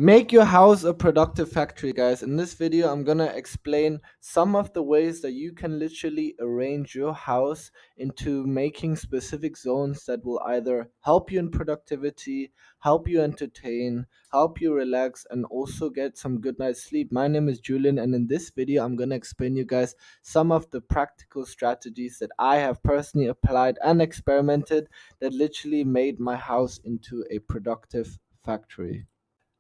Make your house a productive factory, guys. In this video, I'm gonna explain some of the ways that you can literally arrange your house into making specific zones that will either help you in productivity, help you entertain, help you relax, and also get some good night's sleep. My name is Julian, and in this video, I'm gonna explain you guys some of the practical strategies that I have personally applied and experimented that literally made my house into a productive factory.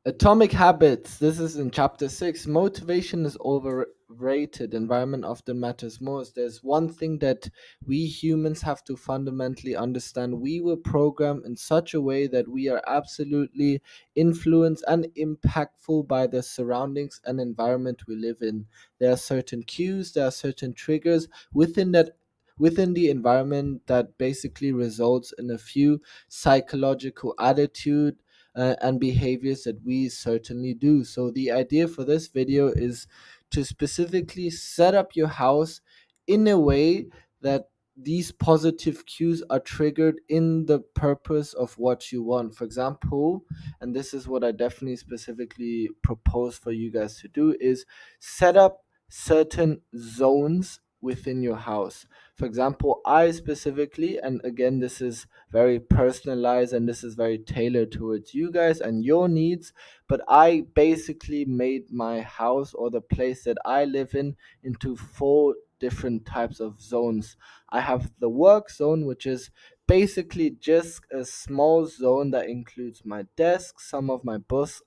Atomic Habits. This is in chapter 6. Motivation is overrated. Environment often matters most. There's one thing that we humans have to fundamentally understand. We were programmed in such a way that we are absolutely influenced and impactful by the surroundings and environment we live in. There are certain cues, there are certain triggers within the environment that basically results in a few psychological attitude and behaviors that we certainly do. So the idea for this video is to specifically set up your house in a way that these positive cues are triggered in the purpose of what you want. For example, and this is what I definitely specifically propose for you guys to do, is set up certain zones within your house. For example, I specifically, and again, this is very personalized and this is very tailored towards you guys and your needs, but I basically made my house or the place that I live in into four different types of zones. I have the work zone, which is basically just a small zone that includes my desk, some of my books,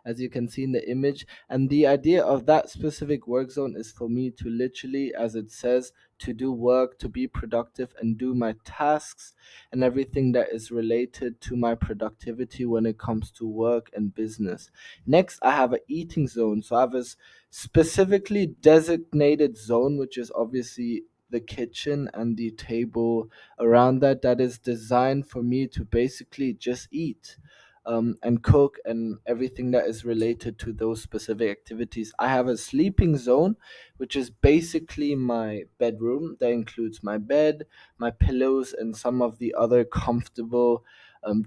as you can see in the image. And the idea of that specific work zone is for me to literally, as it says, to do work, to be productive, and do my tasks and everything that is related to my productivity when it comes to work and business. Next, I have an eating zone. So I have a specifically designated zone, which is obviously the kitchen and the table around that is designed for me to basically just eat and cook and everything that is related to those specific activities. I have a sleeping zone, which is basically my bedroom. That includes my bed, my pillows, and some of the other comfortable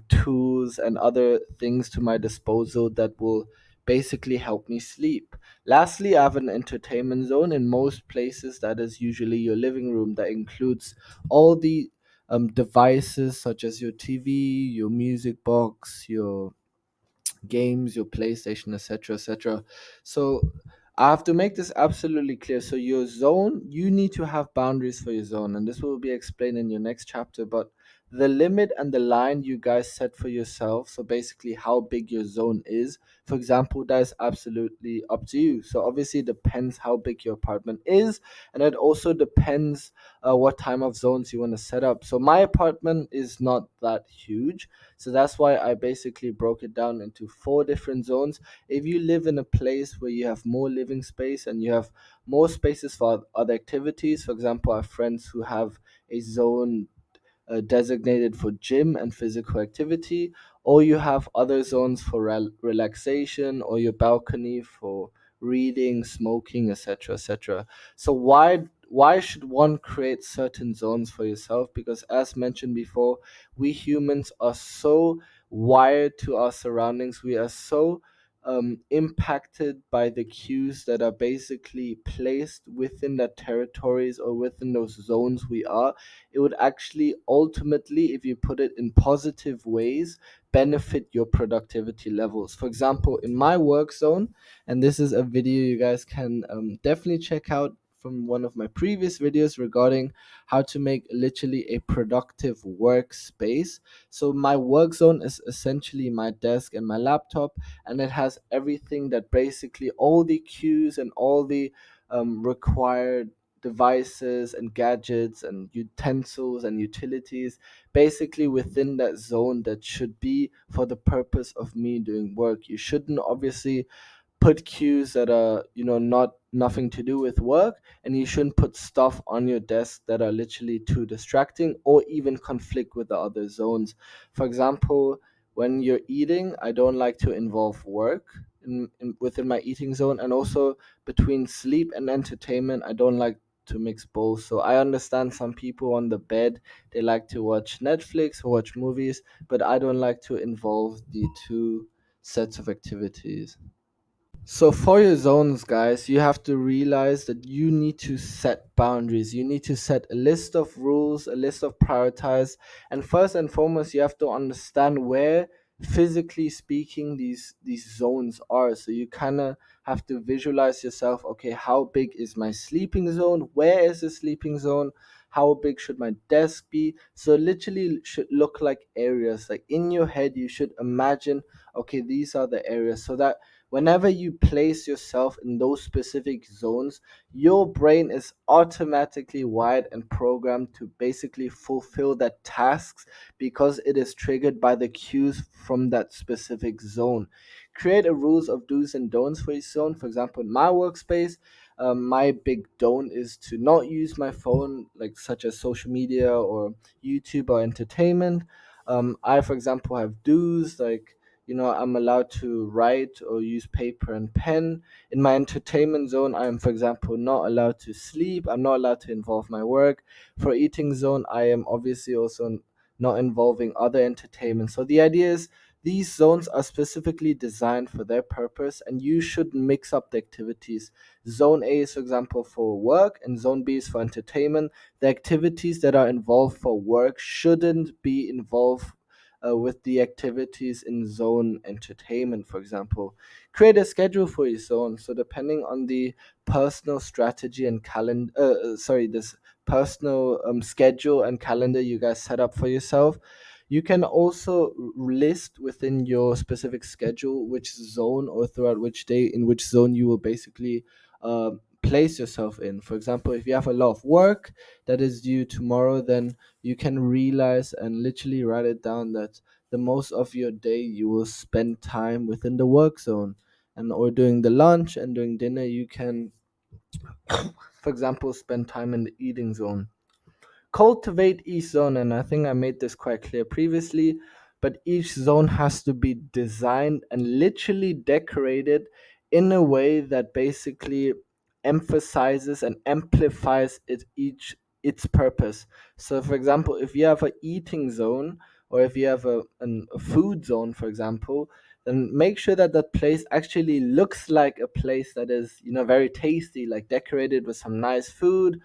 tools and other things to my disposal that will basically help me sleep. Lastly, I have an entertainment zone. In most places, that is usually your living room, that includes all the devices such as your TV, your music box, your games, your PlayStation, etc., etc. So I have to make this absolutely clear. So your zone, you need to have boundaries for your zone, and this will be explained in your next chapter. But the limit and the line you guys set for yourself, so basically how big your zone is, for example, that is absolutely up to you. So obviously it depends how big your apartment is, and it also depends what time of zones you want to set up. So my apartment is not that huge, so that's why I basically broke it down into four different zones. If you live in a place where you have more living space and you have more spaces for other activities, for example, I have friends who have a zone designated for gym and physical activity, or you have other zones for relaxation, or your balcony for reading, smoking, etc., etc. So why should one create certain zones for yourself? Because as mentioned before, we humans are so wired to our surroundings. We are so impacted by the cues that are basically placed within the territories or within those zones we are. It would actually ultimately, if you put it in positive ways, benefit your productivity levels. For example, in my work zone, and this is a video you guys can definitely check out from one of my previous videos regarding how to make literally a productive workspace. So my work zone is essentially my desk and my laptop, and it has everything that basically all the cues and all the required devices and gadgets and utensils and utilities basically within that zone that should be for the purpose of me doing work. You shouldn't obviously put cues that are not nothing to do with work, and you shouldn't put stuff on your desk that are literally too distracting or even conflict with the other zones. For example, when you're eating, I don't like to involve work within my eating zone, and also between sleep and entertainment I don't like to mix both. So I understand some people on the bed, they like to watch Netflix or watch movies, but I don't like to involve the two sets of activities. So for your zones, guys, you have to realize that you need to set boundaries. You need to set a list of rules, a list of prioritize, and first and foremost, you have to understand where, physically speaking, these zones are. So you kind of have to visualize yourself. Okay, how big is my sleeping zone? Where is the sleeping zone? How big should my desk be? So literally should look like areas. Like in your head, you should imagine, okay, these are the areas, so that whenever you place yourself in those specific zones, your brain is automatically wired and programmed to basically fulfill that tasks because it is triggered by the cues from that specific zone. Create a rules of do's and don'ts for each zone. For example, in my workspace, my big don't is to not use my phone, like such as social media or YouTube or entertainment. I, for example, have do's like, I'm allowed to write or use paper and pen. In my entertainment zone, I am, for example, not allowed to sleep. I'm not allowed to involve my work. For eating zone, I am obviously also not involving other entertainment. So the idea is these zones are specifically designed for their purpose, and you should mix up the activities. Zone A is, for example, for work, and zone B is for entertainment. The activities that are involved for work shouldn't be involved with the activities in zone entertainment, for example. Create a schedule for your zone. So depending on the personal strategy and calendar, this personal schedule and calendar you guys set up for yourself, you can also list within your specific schedule which zone or throughout which day in which zone you will basically place yourself in. For example, if you have a lot of work that is due tomorrow, then you can realize and literally write it down that the most of your day you will spend time within the work zone, and or during the lunch and during dinner you can, for example, spend time in the eating zone. Cultivate each zone, and I think I made this quite clear previously, but each zone has to be designed and literally decorated in a way that basically emphasizes and amplifies its purpose. So for example, if you have a eating zone, or if you have a food zone, for example, then make sure that that place actually looks like a place that is, very tasty, like decorated with some nice food.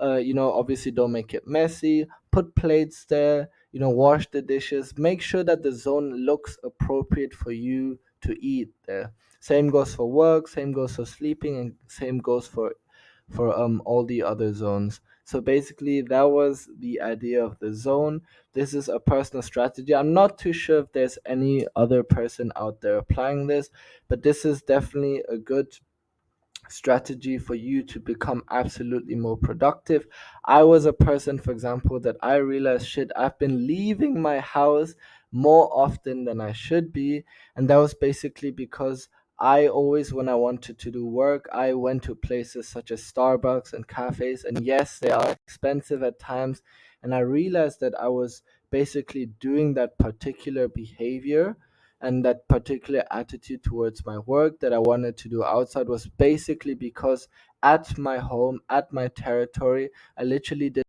Obviously don't make it messy. Put plates there, wash the dishes. Make sure that the zone looks appropriate for you to eat there. Same goes for work, same goes for sleeping, and same goes for all the other zones. So basically that was the idea of the zone. This is a personal strategy. I'm not too sure if there's any other person out there applying this, but this is definitely a good strategy for you to become absolutely more productive. I was a person, for example, that I realized, shit, I've been leaving my house more often than I should be. And that was basically because I always, when I wanted to do work, I went to places such as Starbucks and cafes. And yes, they are expensive at times. And I realized that I was basically doing that particular behavior and that particular attitude towards my work that I wanted to do outside was basically because at my home, at my territory, I literally did